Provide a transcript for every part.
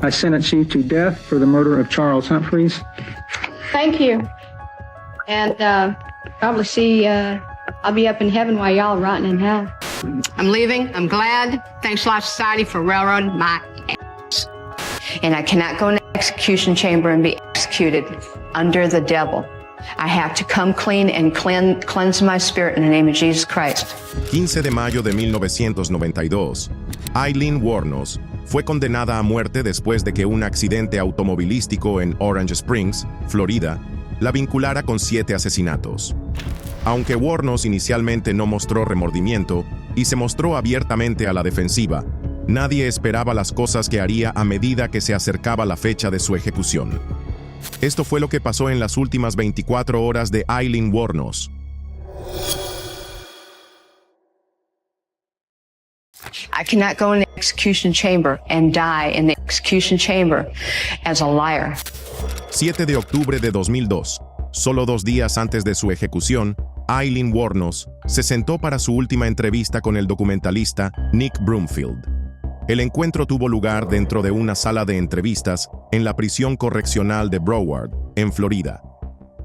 I sentence you to death for the murder of Charles Humphreys. Thank you. And probably see, I'll be up in heaven while y'all are rotting in hell. I'm leaving. I'm glad. Thanks a lot, society, for railroading my ass. And I cannot go in the execution chamber and be executed under the devil. I have to come clean and cleanse my spirit in the name of Jesus Christ. 15 de mayo de 1992, Aileen Wuornos fue condenada a muerte después de que un accidente automovilístico en Orange Springs, Florida, la vinculara con 7 asesinatos. Aunque Wuornos inicialmente no mostró remordimiento y se mostró abiertamente a la defensiva, nadie esperaba las cosas que haría a medida que se acercaba la fecha de su ejecución. Esto fue lo que pasó en las últimas 24 horas de Aileen Wuornos. I cannot go in the execution chamber and die in the execution chamber as a liar. 7 de octubre de 2002, solo 2 días antes de su ejecución, Aileen Wuornos se sentó para su última entrevista con el documentalista Nick Broomfield. El encuentro tuvo lugar dentro de una sala de entrevistas en la prisión correccional de Broward, en Florida.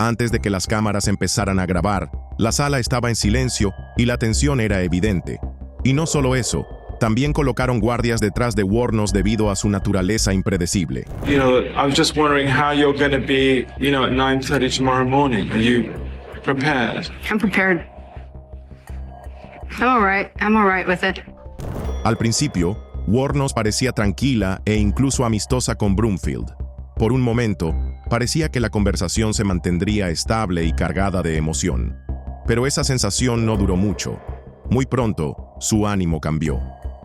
Antes de que las cámaras empezaran a grabar, la sala estaba en silencio y la tensión era evidente. Y no solo eso, también colocaron guardias detrás de Wuornos debido a su naturaleza impredecible. You know, I was just wondering how you're going to be, at 9:30 tomorrow morning. Are you prepared? I'm prepared. I'm all right with it. Al principio, Wuornos parecía tranquila e incluso amistosa con Broomfield. Por un momento, parecía que la conversación se mantendría estable y cargada de emoción. Pero esa sensación no duró mucho. Muy pronto, su ánimo cambió.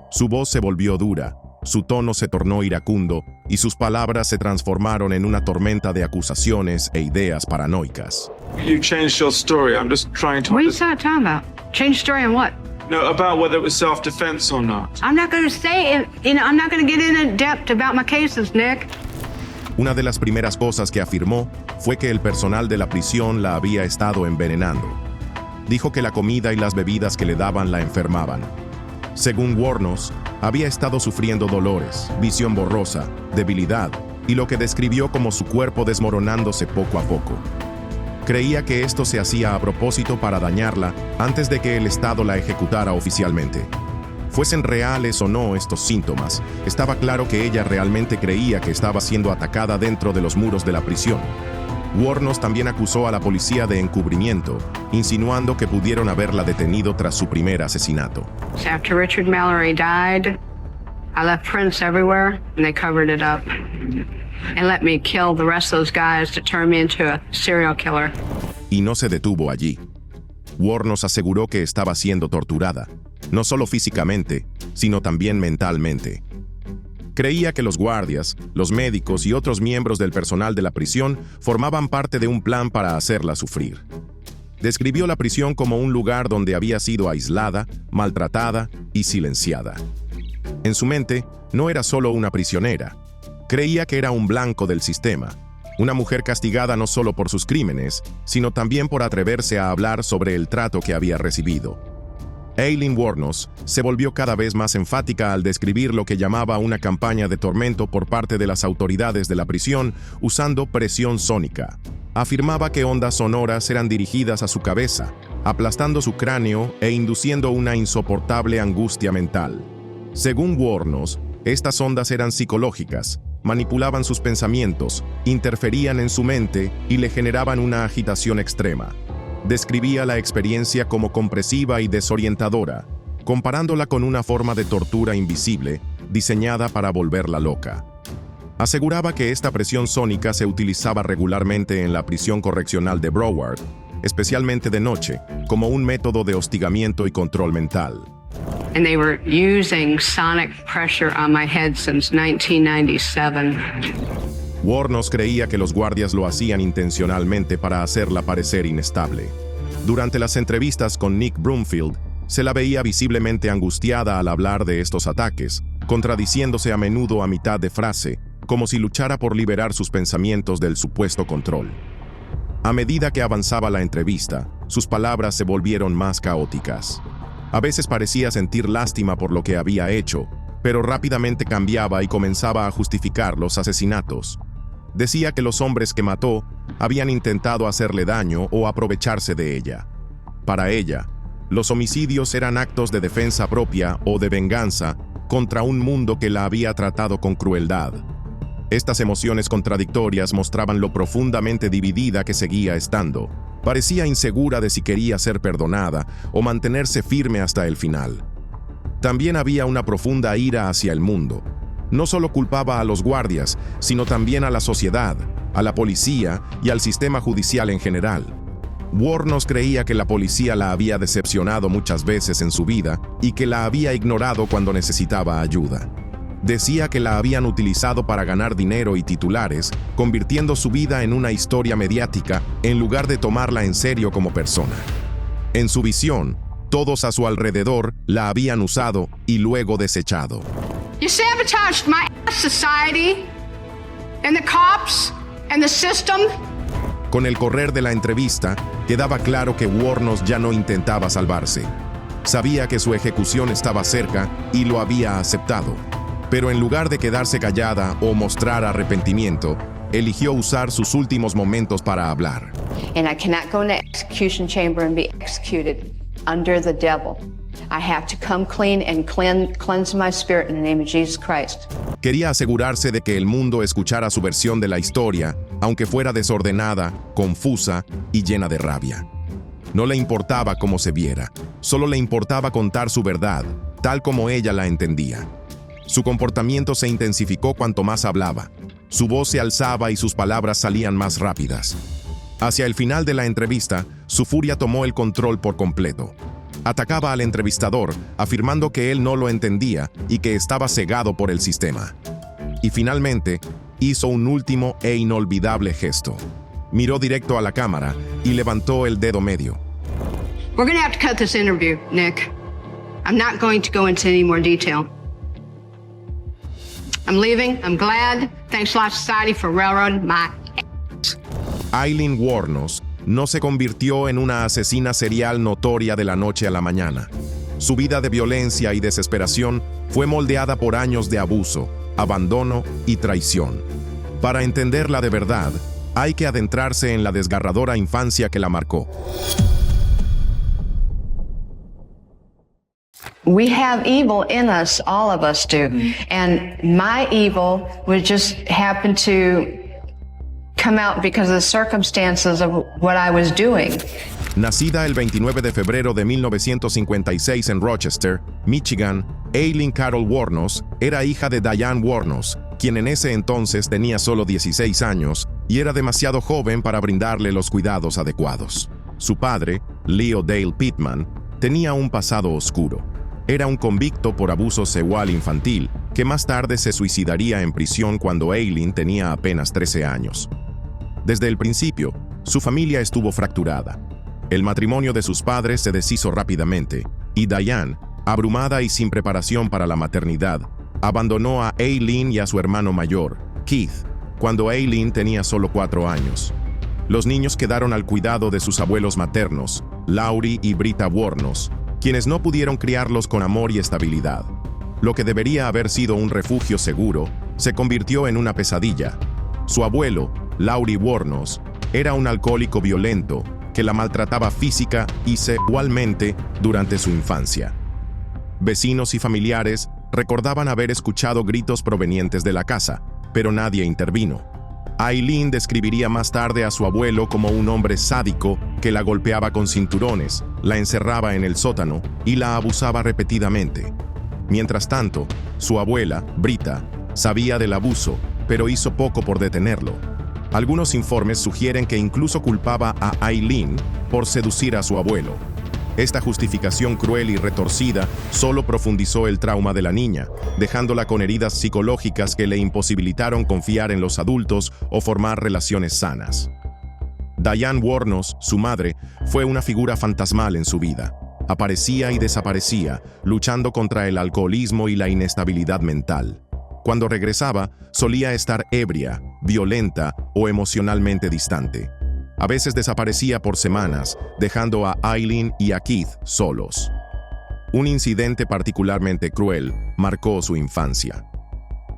Su voz se volvió dura, su tono se tornó iracundo y sus palabras se transformaron en una tormenta de acusaciones e ideas paranoicas. You changed your story. I'm just trying to... What are you talking about? Change story on what? No, about whether it was self-defense or not. I'm not going to say it. I'm not going to get in depth about my cases, Nick. Una de las primeras cosas que afirmó fue que el personal de la prisión la había estado envenenando. Dijo que la comida y las bebidas que le daban la enfermaban. Según Wuornos, había estado sufriendo dolores, visión borrosa, debilidad y lo que describió como su cuerpo desmoronándose poco a poco. Creía que esto se hacía a propósito para dañarla antes de que el Estado la ejecutara oficialmente. Fuesen reales o no estos síntomas, estaba claro que ella realmente creía que estaba siendo atacada dentro de los muros de la prisión. Wuornos también acusó a la policía de encubrimiento, insinuando que pudieron haberla detenido tras su primer asesinato. After Richard Mallory died, I left prints everywhere and they covered it up. And let me kill the rest of those guys to turn me into a serial killer. Y no se detuvo allí. Wuornos aseguró que estaba siendo torturada, no solo físicamente, sino también mentalmente. Creía que los guardias, los médicos y otros miembros del personal de la prisión formaban parte de un plan para hacerla sufrir. Describió la prisión como un lugar donde había sido aislada, maltratada y silenciada. En su mente, no era solo una prisionera. Creía que era un blanco del sistema, una mujer castigada no solo por sus crímenes, sino también por atreverse a hablar sobre el trato que había recibido. Aileen Wuornos se volvió cada vez más enfática al describir lo que llamaba una campaña de tormento por parte de las autoridades de la prisión usando presión sónica. Afirmaba que ondas sonoras eran dirigidas a su cabeza, aplastando su cráneo e induciendo una insoportable angustia mental. Según Wuornos, estas ondas eran psicológicas, manipulaban sus pensamientos, interferían en su mente y le generaban una agitación extrema. Describía la experiencia como compresiva y desorientadora, comparándola con una forma de tortura invisible diseñada para volverla loca. Aseguraba que esta presión sónica se utilizaba regularmente en la prisión correccional de Broward, especialmente de noche, como un método de hostigamiento y control mental. And they were using sonic pressure on my head since 1997. Wuornos creía que los guardias lo hacían intencionalmente para hacerla parecer inestable. Durante las entrevistas con Nick Broomfield, se la veía visiblemente angustiada al hablar de estos ataques, contradiciéndose a menudo a mitad de frase, como si luchara por liberar sus pensamientos del supuesto control. A medida que avanzaba la entrevista, sus palabras se volvieron más caóticas. A veces parecía sentir lástima por lo que había hecho, pero rápidamente cambiaba y comenzaba a justificar los asesinatos. Decía que los hombres que mató habían intentado hacerle daño o aprovecharse de ella. Para ella, los homicidios eran actos de defensa propia o de venganza contra un mundo que la había tratado con crueldad. Estas emociones contradictorias mostraban lo profundamente dividida que seguía estando. Parecía insegura de si quería ser perdonada o mantenerse firme hasta el final. También había una profunda ira hacia el mundo. No solo culpaba a los guardias, sino también a la sociedad, a la policía y al sistema judicial en general. Wuornos creía que la policía la había decepcionado muchas veces en su vida y que la había ignorado cuando necesitaba ayuda. Decía que la habían utilizado para ganar dinero y titulares, convirtiendo su vida en una historia mediática en lugar de tomarla en serio como persona. En su visión, todos a su alrededor la habían usado y luego desechado. You sabotaged my society and the cops and the system. Con el correr de la entrevista, quedaba claro que Wuornos ya no intentaba salvarse. Sabía que su ejecución estaba cerca y lo había aceptado. Pero en lugar de quedarse callada o mostrar arrepentimiento, eligió usar sus últimos momentos para hablar. And I cannot go in the execution chamber and be executed under the devil. I have to come clean and cleanse my spirit in the name of Jesus Christ. Quería asegurarse de que el mundo escuchara su versión de la historia, aunque fuera desordenada, confusa y llena de rabia. No le importaba cómo se viera, solo le importaba contar su verdad, tal como ella la entendía. Su comportamiento se intensificó cuanto más hablaba. Su voz se alzaba y sus palabras salían más rápidas. Hacia el final de la entrevista, su furia tomó el control por completo. Atacaba al entrevistador, afirmando que él no lo entendía y que estaba cegado por el sistema. Y finalmente, hizo un último e inolvidable gesto. Miró directo a la cámara y levantó el dedo medio. We're going to have to cut this interview, Nick. I'm not going to go into any more detail. I'm leaving. I'm glad. Thanks a lot, society, for railroading my ass. Aileen Wuornos no se convirtió en una asesina serial notoria de la noche a la mañana. Su vida de violencia y desesperación fue moldeada por años de abuso, abandono y traición. Para entenderla de verdad, hay que adentrarse en la desgarradora infancia que la marcó. We have evil in us, all of us do. And my evil would just happen to come out because of the circumstances of what I was doing. Nacida el 29 de febrero de 1956 en Rochester, Michigan, Aileen Carol Wuornos era hija de Diane Wuornos, quien en ese entonces tenía solo 16 años y era demasiado joven para brindarle los cuidados adecuados. Su padre, Leo Dale Pittman, tenía un pasado oscuro. Era un convicto por abuso sexual infantil, que más tarde se suicidaría en prisión cuando Aileen tenía apenas 13 años. Desde el principio, su familia estuvo fracturada. El matrimonio de sus padres se deshizo rápidamente, y Diane, abrumada y sin preparación para la maternidad, abandonó a Aileen y a su hermano mayor, Keith, cuando Aileen tenía solo 4 años. Los niños quedaron al cuidado de sus abuelos maternos, Laurie y Britta Wuornos, quienes no pudieron criarlos con amor y estabilidad. Lo que debería haber sido un refugio seguro, se convirtió en una pesadilla. Su abuelo, Laurie Wuornos, era un alcohólico violento que la maltrataba física y sexualmente durante su infancia. Vecinos y familiares recordaban haber escuchado gritos provenientes de la casa, pero nadie intervino. Aileen describiría más tarde a su abuelo como un hombre sádico que la golpeaba con cinturones, la encerraba en el sótano y la abusaba repetidamente. Mientras tanto, su abuela, Britta, sabía del abuso, pero hizo poco por detenerlo. Algunos informes sugieren que incluso culpaba a Aileen por seducir a su abuelo. Esta justificación cruel y retorcida solo profundizó el trauma de la niña, dejándola con heridas psicológicas que le imposibilitaron confiar en los adultos o formar relaciones sanas. Diane Wuornos, su madre, fue una figura fantasmal en su vida. Aparecía y desaparecía, luchando contra el alcoholismo y la inestabilidad mental. Cuando regresaba, solía estar ebria, violenta o emocionalmente distante. A veces desaparecía por semanas, dejando a Aileen y a Keith solos. Un incidente particularmente cruel marcó su infancia.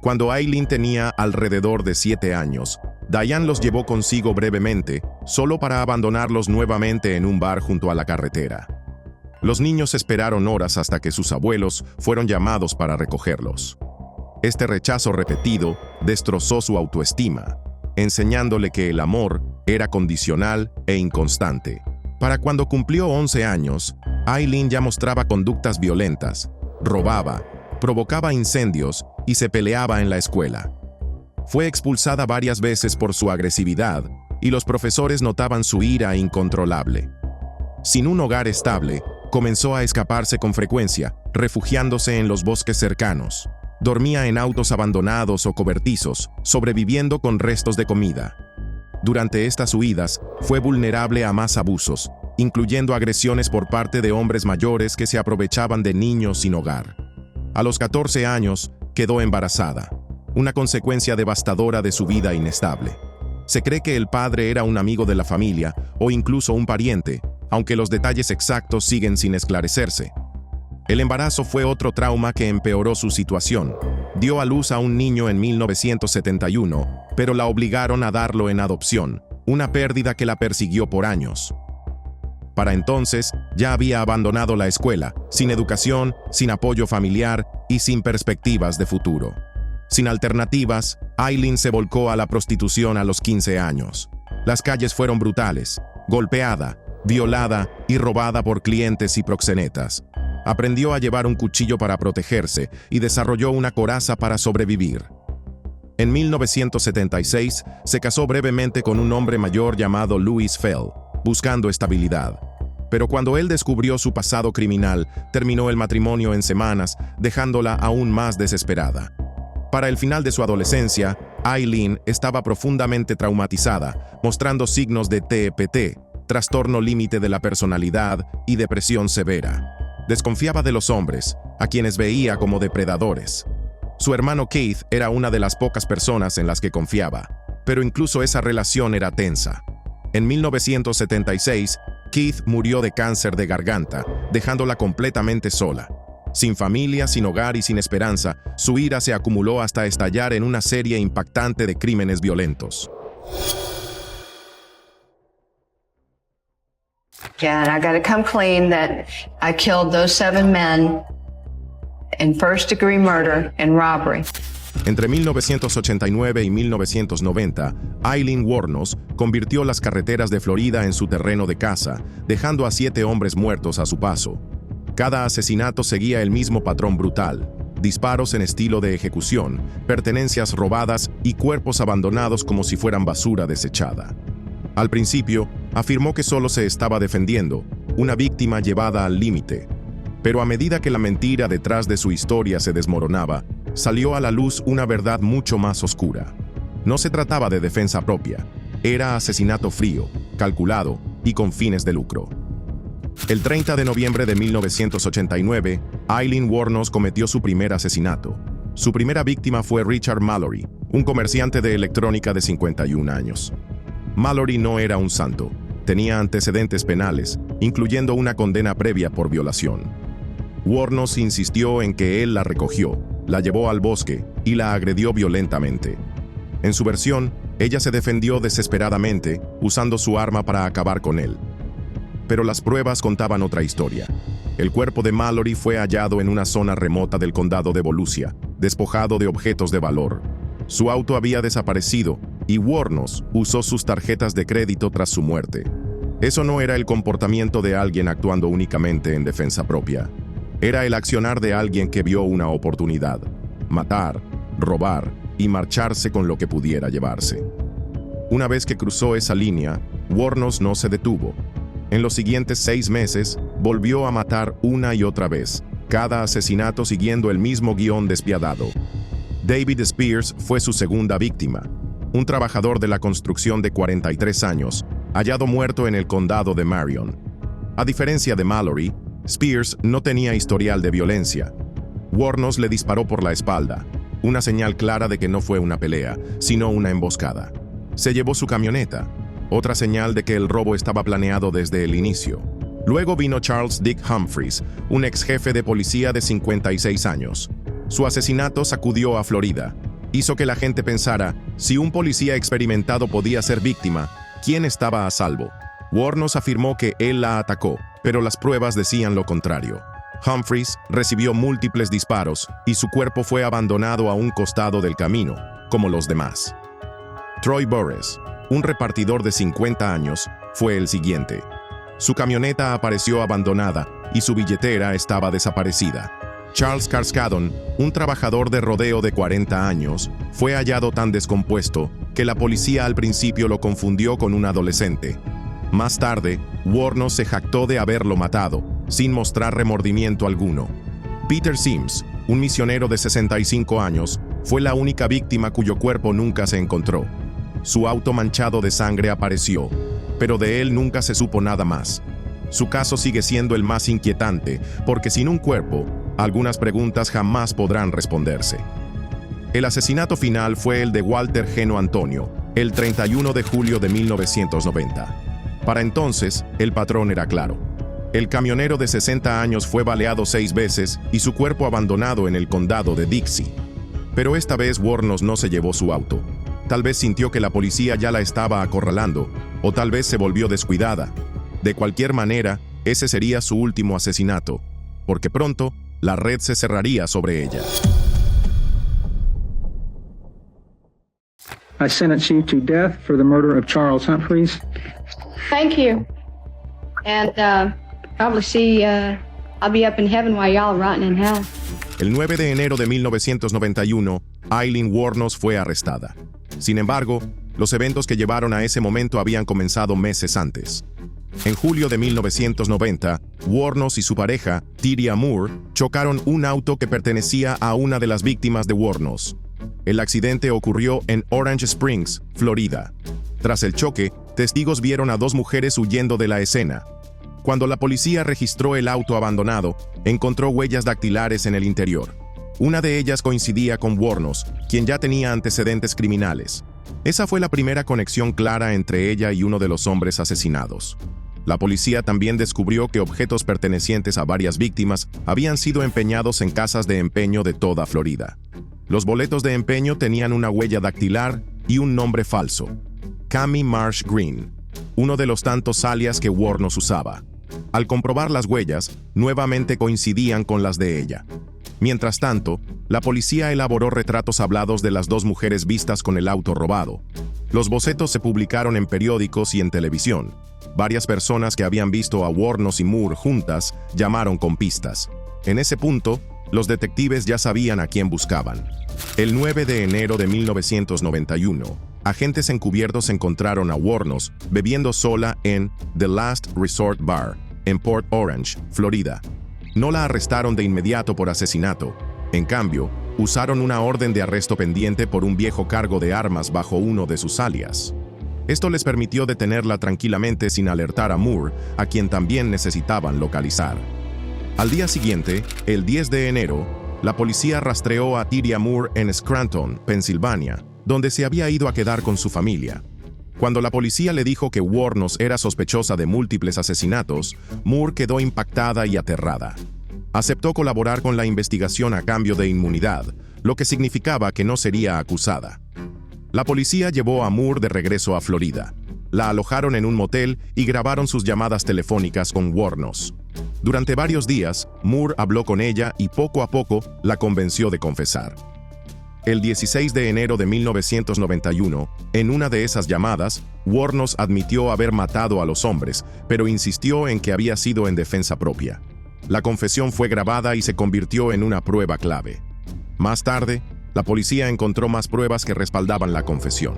Cuando Aileen tenía alrededor de 7 años, Diane los llevó consigo brevemente, solo para abandonarlos nuevamente en un bar junto a la carretera. Los niños esperaron horas hasta que sus abuelos fueron llamados para recogerlos. Este rechazo repetido destrozó su autoestima, enseñándole que el amor era condicional e inconstante. Para cuando cumplió 11 años, Aileen ya mostraba conductas violentas, robaba, provocaba incendios y se peleaba en la escuela. Fue expulsada varias veces por su agresividad y los profesores notaban su ira incontrolable. Sin un hogar estable, comenzó a escaparse con frecuencia, refugiándose en los bosques cercanos. Dormía en autos abandonados o cobertizos, sobreviviendo con restos de comida. Durante estas huidas, fue vulnerable a más abusos, incluyendo agresiones por parte de hombres mayores que se aprovechaban de niños sin hogar. A los 14 años, quedó embarazada, una consecuencia devastadora de su vida inestable. Se cree que el padre era un amigo de la familia o incluso un pariente, aunque los detalles exactos siguen sin esclarecerse. El embarazo fue otro trauma que empeoró su situación. Dio a luz a un niño en 1971, pero la obligaron a darlo en adopción, una pérdida que la persiguió por años. Para entonces, ya había abandonado la escuela, sin educación, sin apoyo familiar y sin perspectivas de futuro. Sin alternativas, Aileen se volcó a la prostitución a los 15 años. Las calles fueron brutales, golpeada, violada y robada por clientes y proxenetas. Aprendió a llevar un cuchillo para protegerse y desarrolló una coraza para sobrevivir. En 1976, se casó brevemente con un hombre mayor llamado Louis Fell, buscando estabilidad. Pero cuando él descubrió su pasado criminal, terminó el matrimonio en semanas, dejándola aún más desesperada. Para el final de su adolescencia, Aileen estaba profundamente traumatizada, mostrando signos de TPT, trastorno límite de la personalidad y depresión severa. Desconfiaba de los hombres, a quienes veía como depredadores. Su hermano Keith era una de las pocas personas en las que confiaba, pero incluso esa relación era tensa. En 1976, Keith murió de cáncer de garganta, dejándola completamente sola. Sin familia, sin hogar y sin esperanza, su ira se acumuló hasta estallar en una serie impactante de crímenes violentos. Yeah, and I got to come clean that I killed those 7 men in first-degree murder and robbery. Entre 1989 y 1990, Aileen Wuornos convirtió las carreteras de Florida en su terreno de caza, dejando a 7 hombres muertos a su paso. Cada asesinato seguía el mismo patrón brutal: disparos en estilo de ejecución, pertenencias robadas y cuerpos abandonados como si fueran basura desechada. Al principio, afirmó que solo se estaba defendiendo, una víctima llevada al límite. Pero a medida que la mentira detrás de su historia se desmoronaba, salió a la luz una verdad mucho más oscura. No se trataba de defensa propia, era asesinato frío, calculado y con fines de lucro. El 30 de noviembre de 1989, Aileen Wuornos cometió su primer asesinato. Su primera víctima fue Richard Mallory, un comerciante de electrónica de 51 años. Mallory no era un santo, tenía antecedentes penales, incluyendo una condena previa por violación. Wuornos insistió en que él la recogió, la llevó al bosque y la agredió violentamente. En su versión, ella se defendió desesperadamente, usando su arma para acabar con él. Pero las pruebas contaban otra historia. El cuerpo de Mallory fue hallado en una zona remota del condado de Volusia, despojado de objetos de valor. Su auto había desaparecido y Wuornos usó sus tarjetas de crédito tras su muerte. Eso no era el comportamiento de alguien actuando únicamente en defensa propia. Era el accionar de alguien que vio una oportunidad: matar, robar y marcharse con lo que pudiera llevarse. Una vez que cruzó esa línea, Wuornos no se detuvo. En los siguientes 6 meses, volvió a matar una y otra vez, cada asesinato siguiendo el mismo guión despiadado. David Spears fue su segunda víctima, un trabajador de la construcción de 43 años, hallado muerto en el condado de Marion. A diferencia de Mallory, Spears no tenía historial de violencia. Wuornos le disparó por la espalda, una señal clara de que no fue una pelea, sino una emboscada. Se llevó su camioneta, otra señal de que el robo estaba planeado desde el inicio. Luego vino Charles Dick Humphreys, un ex jefe de policía de 56 años. Su asesinato sacudió a Florida. Hizo que la gente pensara, si un policía experimentado podía ser víctima, ¿quién estaba a salvo? Wuornos afirmó que él la atacó, pero las pruebas decían lo contrario. Humphreys recibió múltiples disparos y su cuerpo fue abandonado a un costado del camino, como los demás. Troy Burress, un repartidor de 50 años, fue el siguiente. Su camioneta apareció abandonada y su billetera estaba desaparecida. Charles Carskadon, un trabajador de rodeo de 40 años, fue hallado tan descompuesto que la policía al principio lo confundió con un adolescente. Más tarde, Wuornos se jactó de haberlo matado, sin mostrar remordimiento alguno. Peter Sims, un misionero de 65 años, fue la única víctima cuyo cuerpo nunca se encontró. Su auto manchado de sangre apareció, pero de él nunca se supo nada más. Su caso sigue siendo el más inquietante, porque sin un cuerpo, algunas preguntas jamás podrán responderse. El asesinato final fue el de Walter Geno Antonio, el 31 de julio de 1990. Para entonces, el patrón era claro. El camionero de 60 años fue baleado 6 veces y su cuerpo abandonado en el condado de Dixie. Pero esta vez Wuornos no se llevó su auto. Tal vez sintió que la policía ya la estaba acorralando, o tal vez se volvió descuidada. De cualquier manera, ese sería su último asesinato, porque pronto la red se cerraría sobre ella. I sentence you to death for the murder of Charles Humphreys. Thank you. And probably see, I'll be up in heaven while y'all are rotting in hell. El 9 de enero de 1991, Aileen Wuornos fue arrestada. Sin embargo, los eventos que llevaron a ese momento habían comenzado meses antes. En julio de 1990, Wuornos y su pareja, Tyria Moore, chocaron un auto que pertenecía a una de las víctimas de Wuornos. El accidente ocurrió en Orange Springs, Florida. Tras el choque, testigos vieron a 2 mujeres huyendo de la escena. Cuando la policía registró el auto abandonado, encontró huellas dactilares en el interior. Una de ellas coincidía con Wuornos, quien ya tenía antecedentes criminales. Esa fue la primera conexión clara entre ella y uno de los hombres asesinados. La policía también descubrió que objetos pertenecientes a varias víctimas habían sido empeñados en casas de empeño de toda Florida. Los boletos de empeño tenían una huella dactilar y un nombre falso: Cami Marsh Green, uno de los tantos alias que Wuornos usaba. Al comprobar las huellas, nuevamente coincidían con las de ella. Mientras tanto, la policía elaboró retratos hablados de las 2 mujeres vistas con el auto robado. Los bocetos se publicaron en periódicos y en televisión. Varias personas que habían visto a Wuornos y Moore juntas llamaron con pistas. En ese punto, los detectives ya sabían a quién buscaban. El 9 de enero de 1991, agentes encubiertos encontraron a Wuornos bebiendo sola en The Last Resort Bar, en Port Orange, Florida. No la arrestaron de inmediato por asesinato. En cambio, usaron una orden de arresto pendiente por un viejo cargo de armas bajo uno de sus alias. Esto les permitió detenerla tranquilamente sin alertar a Moore, a quien también necesitaban localizar. Al día siguiente, el 10 de enero, la policía rastreó a Tyria Moore en Scranton, Pensilvania, donde se había ido a quedar con su familia. Cuando la policía le dijo que Wuornos era sospechosa de múltiples asesinatos, Moore quedó impactada y aterrada. Aceptó colaborar con la investigación a cambio de inmunidad, lo que significaba que no sería acusada. La policía llevó a Moore de regreso a Florida. La alojaron en un motel y grabaron sus llamadas telefónicas con Wuornos. Durante varios días, Moore habló con ella y poco a poco la convenció de confesar. El 16 de enero de 1991, en una de esas llamadas, Wuornos admitió haber matado a los hombres, pero insistió en que había sido en defensa propia. La confesión fue grabada y se convirtió en una prueba clave. Más tarde, la policía encontró más pruebas que respaldaban la confesión.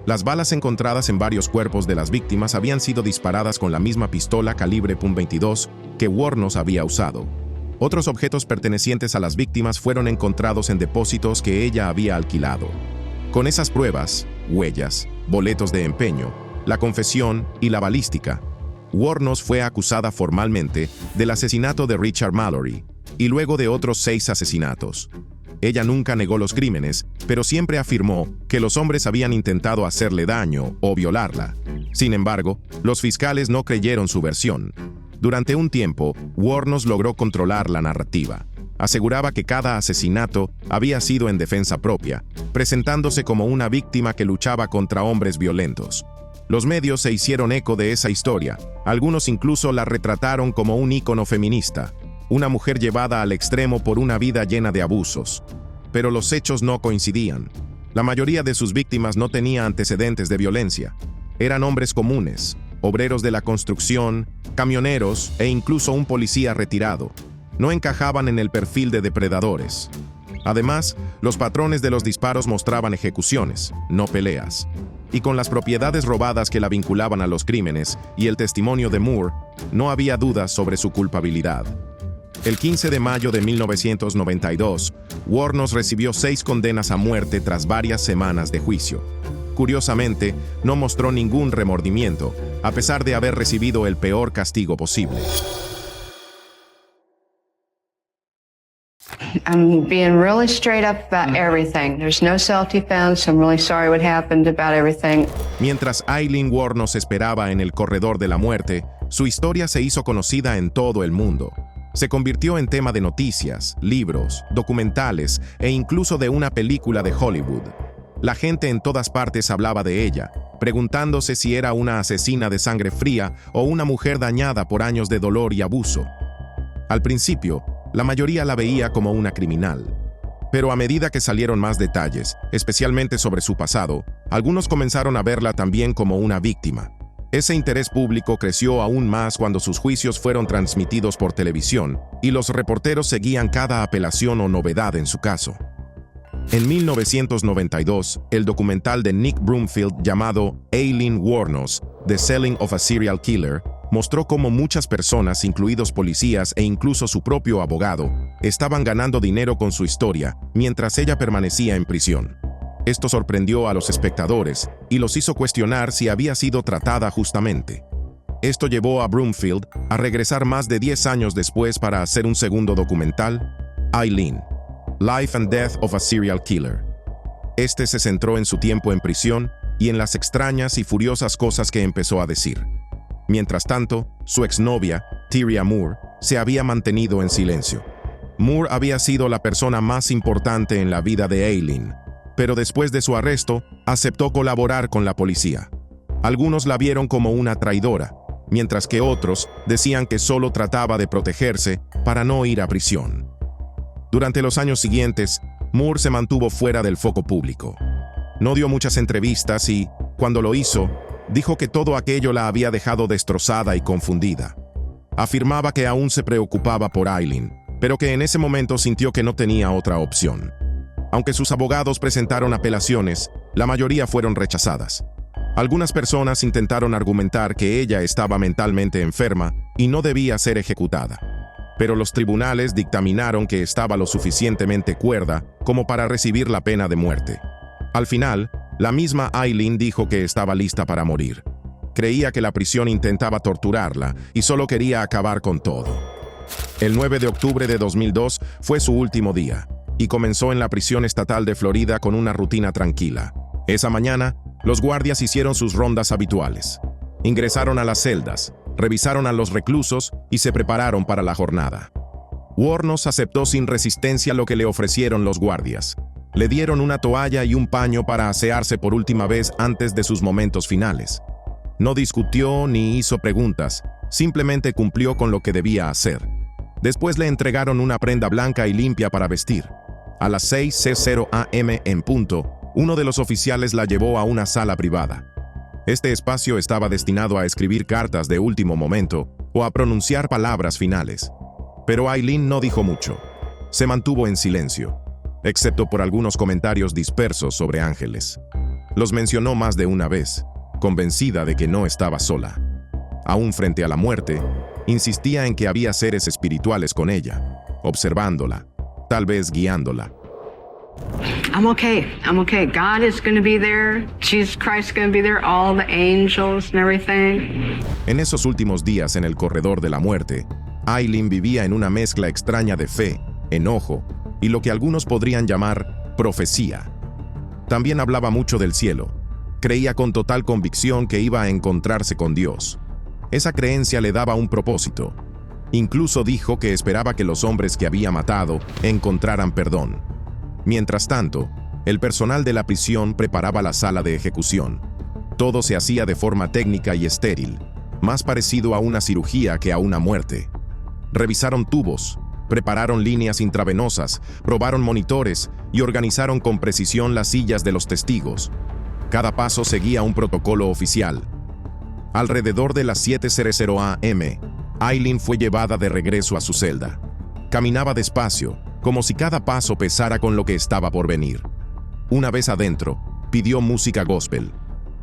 Las balas encontradas en varios cuerpos de las víctimas habían sido disparadas con la misma pistola calibre .22 que Wuornos había usado. Otros objetos pertenecientes a las víctimas fueron encontrados en depósitos que ella había alquilado. Con esas pruebas, huellas, boletos de empeño, la confesión y la balística, Wuornos fue acusada formalmente del asesinato de Richard Mallory y luego de otros 6 asesinatos. Ella nunca negó los crímenes, pero siempre afirmó que los hombres habían intentado hacerle daño o violarla. Sin embargo, los fiscales no creyeron su versión. Durante un tiempo, Wuornos logró controlar la narrativa. Aseguraba que cada asesinato había sido en defensa propia, presentándose como una víctima que luchaba contra hombres violentos. Los medios se hicieron eco de esa historia. Algunos incluso la retrataron como un ícono feminista, una mujer llevada al extremo por una vida llena de abusos. Pero los hechos no coincidían. La mayoría de sus víctimas no tenía antecedentes de violencia. Eran hombres comunes, obreros de la construcción, camioneros e incluso un policía retirado. No encajaban en el perfil de depredadores. Además, los patrones de los disparos mostraban ejecuciones, no peleas. Y con las propiedades robadas que la vinculaban a los crímenes y el testimonio de Moore, no había dudas sobre su culpabilidad. El 15 de mayo de 1992, Wuornos recibió 6 condenas a muerte tras varias semanas de juicio. Curiosamente, no mostró ningún remordimiento, a pesar de haber recibido el peor castigo posible. I'm being really straight up about everything. There's no self-defense. I'm really sorry what happened about everything. Mientras Aileen Wuornos esperaba en el corredor de la muerte, su historia se hizo conocida en todo el mundo. Se convirtió en tema de noticias, libros, documentales e incluso de una película de Hollywood. La gente en todas partes hablaba de ella, preguntándose si era una asesina de sangre fría o una mujer dañada por años de dolor y abuso. Al principio, la mayoría la veía como una criminal. Pero a medida que salieron más detalles, especialmente sobre su pasado, algunos comenzaron a verla también como una víctima. Ese interés público creció aún más cuando sus juicios fueron transmitidos por televisión y los reporteros seguían cada apelación o novedad en su caso. En 1992, el documental de Nick Broomfield llamado Aileen Wuornos, The Selling of a Serial Killer, mostró cómo muchas personas, incluidos policías e incluso su propio abogado, estaban ganando dinero con su historia mientras ella permanecía en prisión. Esto sorprendió a los espectadores y los hizo cuestionar si había sido tratada justamente. Esto llevó a Broomfield a regresar más de 10 años después para hacer un segundo documental, Aileen, Life and Death of a Serial Killer. Este se centró en su tiempo en prisión y en las extrañas y furiosas cosas que empezó a decir. Mientras tanto, su exnovia, Tyria Moore, se había mantenido en silencio. Moore había sido la persona más importante en la vida de Aileen, pero después de su arresto, aceptó colaborar con la policía. Algunos la vieron como una traidora, mientras que otros decían que solo trataba de protegerse para no ir a prisión. Durante los años siguientes, Moore se mantuvo fuera del foco público. No dio muchas entrevistas y, cuando lo hizo, dijo que todo aquello la había dejado destrozada y confundida. Afirmaba que aún se preocupaba por Aileen, pero que en ese momento sintió que no tenía otra opción. Aunque sus abogados presentaron apelaciones, la mayoría fueron rechazadas. Algunas personas intentaron argumentar que ella estaba mentalmente enferma y no debía ser ejecutada. Pero los tribunales dictaminaron que estaba lo suficientemente cuerda como para recibir la pena de muerte. Al final, la misma Aileen dijo que estaba lista para morir. Creía que la prisión intentaba torturarla y solo quería acabar con todo. El 9 de octubre de 2002 fue su último día, y comenzó en la prisión estatal de Florida con una rutina tranquila. Esa mañana, los guardias hicieron sus rondas habituales. Ingresaron a las celdas, revisaron a los reclusos y se prepararon para la jornada. Wuornos aceptó sin resistencia lo que le ofrecieron los guardias. Le dieron una toalla y un paño para asearse por última vez antes de sus momentos finales. No discutió ni hizo preguntas, simplemente cumplió con lo que debía hacer. Después le entregaron una prenda blanca y limpia para vestir. A las 6:00 a.m. en punto, uno de los oficiales la llevó a una sala privada. Este espacio estaba destinado a escribir cartas de último momento o a pronunciar palabras finales. Pero Aileen no dijo mucho. Se mantuvo en silencio, excepto por algunos comentarios dispersos sobre ángeles. Los mencionó más de una vez, convencida de que no estaba sola. Aún frente a la muerte, insistía en que había seres espirituales con ella, observándola, tal vez guiándola. I'm okay. God is going to be there. Jesus Christ is going to be there. All the angels and everything. En esos últimos días en el corredor de la muerte, Aileen vivía en una mezcla extraña de fe, enojo y lo que algunos podrían llamar profecía. También hablaba mucho del cielo. Creía con total convicción que iba a encontrarse con Dios. Esa creencia le daba un propósito. Incluso dijo que esperaba que los hombres que había matado encontraran perdón. Mientras tanto, el personal de la prisión preparaba la sala de ejecución. Todo se hacía de forma técnica y estéril, más parecido a una cirugía que a una muerte. Revisaron tubos, prepararon líneas intravenosas, probaron monitores y organizaron con precisión las sillas de los testigos. Cada paso seguía un protocolo oficial. Alrededor de las 7:00 a.m., Aileen fue llevada de regreso a su celda. Caminaba despacio, como si cada paso pesara con lo que estaba por venir. Una vez adentro, pidió música gospel.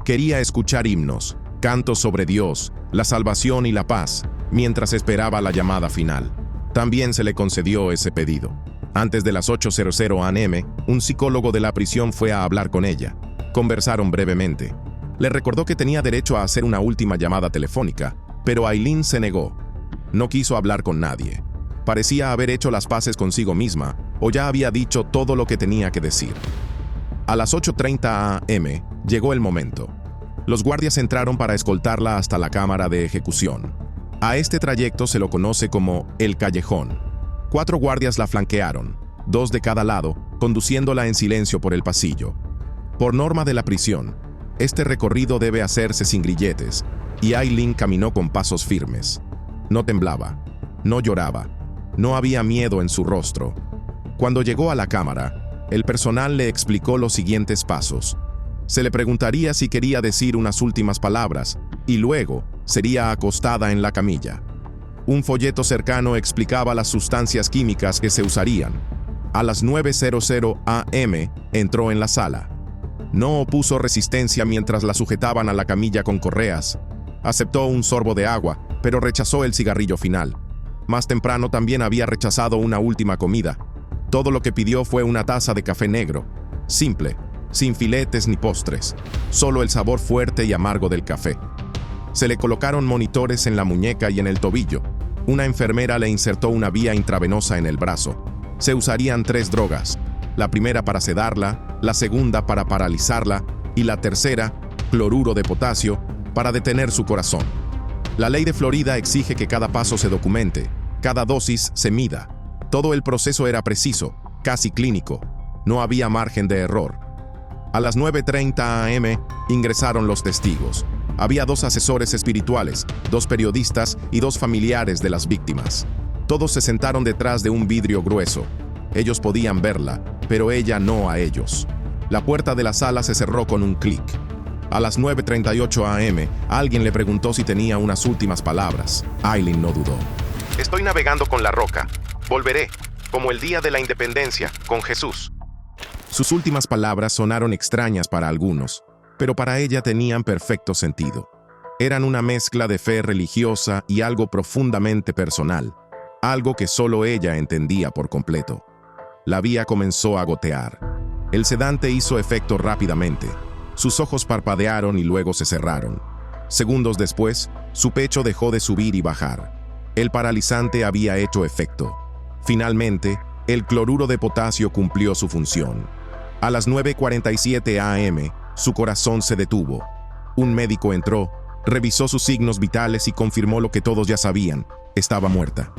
Quería escuchar himnos, cantos sobre Dios, la salvación y la paz, mientras esperaba la llamada final. También se le concedió ese pedido. Antes de las 8:00 a.m., un psicólogo de la prisión fue a hablar con ella. Conversaron brevemente. Le recordó que tenía derecho a hacer una última llamada telefónica, pero Aileen se negó. No quiso hablar con nadie. Parecía haber hecho las paces consigo misma, o ya había dicho todo lo que tenía que decir. A las 8:30 a.m. llegó el momento. Los guardias entraron para escoltarla hasta la cámara de ejecución. A este trayecto se lo conoce como el callejón. 4 guardias la flanquearon, 2 de cada lado, conduciéndola en silencio por el pasillo. Por norma de la prisión, este recorrido debe hacerse sin grilletes, y Aileen caminó con pasos firmes. No temblaba, no lloraba, no había miedo en su rostro. Cuando llegó a la cámara, el personal le explicó los siguientes pasos. Se le preguntaría si quería decir unas últimas palabras, y luego sería acostada en la camilla. Un folleto cercano explicaba las sustancias químicas que se usarían. A las 9:00 a.m. entró en la sala. No opuso resistencia mientras la sujetaban a la camilla con correas. Aceptó un sorbo de agua, pero rechazó el cigarrillo final. Más temprano también había rechazado una última comida. Todo lo que pidió fue una taza de café negro, simple, sin filetes ni postres, solo el sabor fuerte y amargo del café. Se le colocaron monitores en la muñeca y en el tobillo. Una enfermera le insertó una vía intravenosa en el brazo. Se usarían 3 drogas, la primera para sedarla, la segunda para paralizarla y la tercera, cloruro de potasio, para detener su corazón. La ley de Florida exige que cada paso se documente, cada dosis se mida. Todo el proceso era preciso, casi clínico. No había margen de error. A las 9:30 a.m. ingresaron los testigos. Había 2 asesores espirituales, 2 periodistas y 2 familiares de las víctimas. Todos se sentaron detrás de un vidrio grueso. Ellos podían verla, pero ella no a ellos. La puerta de la sala se cerró con un clic. A las 9:38 a.m., alguien le preguntó si tenía unas últimas palabras. Aileen no dudó. Estoy navegando con la roca. Volveré, como el día de la independencia, con Jesús. Sus últimas palabras sonaron extrañas para algunos, pero para ella tenían perfecto sentido. Eran una mezcla de fe religiosa y algo profundamente personal, algo que solo ella entendía por completo. La vía comenzó a gotear. El sedante hizo efecto rápidamente. Sus ojos parpadearon y luego se cerraron. Segundos después, su pecho dejó de subir y bajar. El paralizante había hecho efecto. Finalmente, el cloruro de potasio cumplió su función. A las 9:47 a.m., su corazón se detuvo. Un médico entró, revisó sus signos vitales y confirmó lo que todos ya sabían: estaba muerta.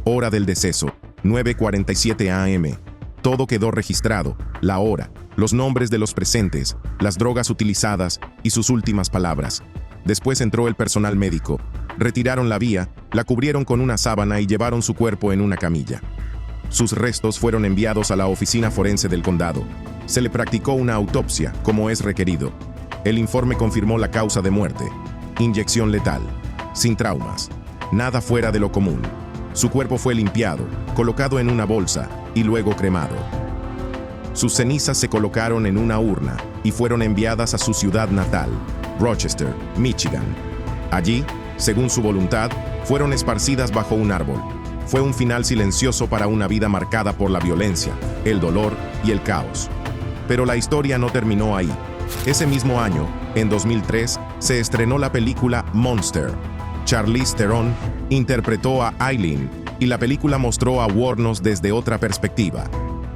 Hora del deceso, 9:47 a.m. Todo quedó registrado: la hora, los nombres de los presentes, las drogas utilizadas y sus últimas palabras. Después entró el personal médico. Retiraron la vía, la cubrieron con una sábana y llevaron su cuerpo en una camilla. Sus restos fueron enviados a la oficina forense del condado. Se le practicó una autopsia, como es requerido. El informe confirmó la causa de muerte: inyección letal, sin traumas, nada fuera de lo común. Su cuerpo fue limpiado, colocado en una bolsa y luego cremado. Sus cenizas se colocaron en una urna y fueron enviadas a su ciudad natal, Rochester, Michigan. Allí, según su voluntad, fueron esparcidas bajo un árbol. Fue un final silencioso para una vida marcada por la violencia, el dolor y el caos. Pero la historia no terminó ahí. Ese mismo año, en 2003, se estrenó la película Monster. Charlize Theron interpretó a Aileen y la película mostró a Wuornos desde otra perspectiva,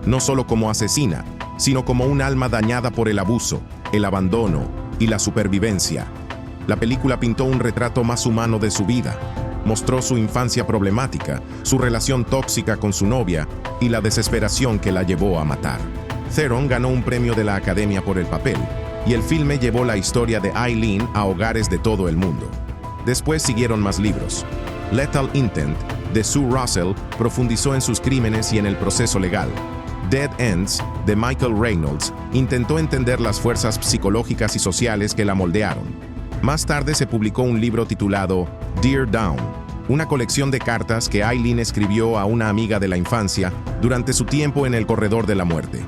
no solo como asesina, sino como un alma dañada por el abuso, el abandono y la supervivencia. La película pintó un retrato más humano de su vida. Mostró su infancia problemática, su relación tóxica con su novia y la desesperación que la llevó a matar. Theron ganó un premio de la Academia por el papel, y el filme llevó la historia de Eileen a hogares de todo el mundo. Después siguieron más libros. Lethal Intent, de Sue Russell, profundizó en sus crímenes y en el proceso legal. Dead Ends, de Michael Reynolds, intentó entender las fuerzas psicológicas y sociales que la moldearon. Más tarde se publicó un libro titulado Dear Dawn, una colección de cartas que Eileen escribió a una amiga de la infancia durante su tiempo en el corredor de la muerte.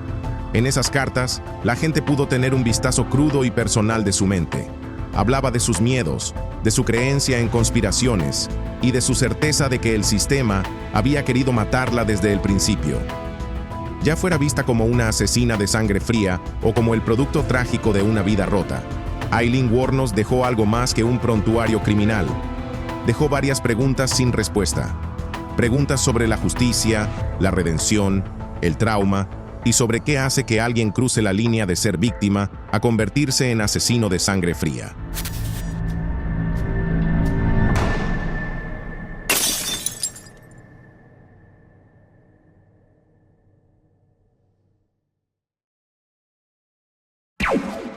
En esas cartas, la gente pudo tener un vistazo crudo y personal de su mente. Hablaba de sus miedos, de su creencia en conspiraciones y de su certeza de que el sistema había querido matarla desde el principio. Ya fuera vista como una asesina de sangre fría o como el producto trágico de una vida rota, Eileen Wuornos dejó algo más que un prontuario criminal. Dejó varias preguntas sin respuesta. Preguntas sobre la justicia, la redención, el trauma y sobre qué hace que alguien cruce la línea de ser víctima a convertirse en asesino de sangre fría.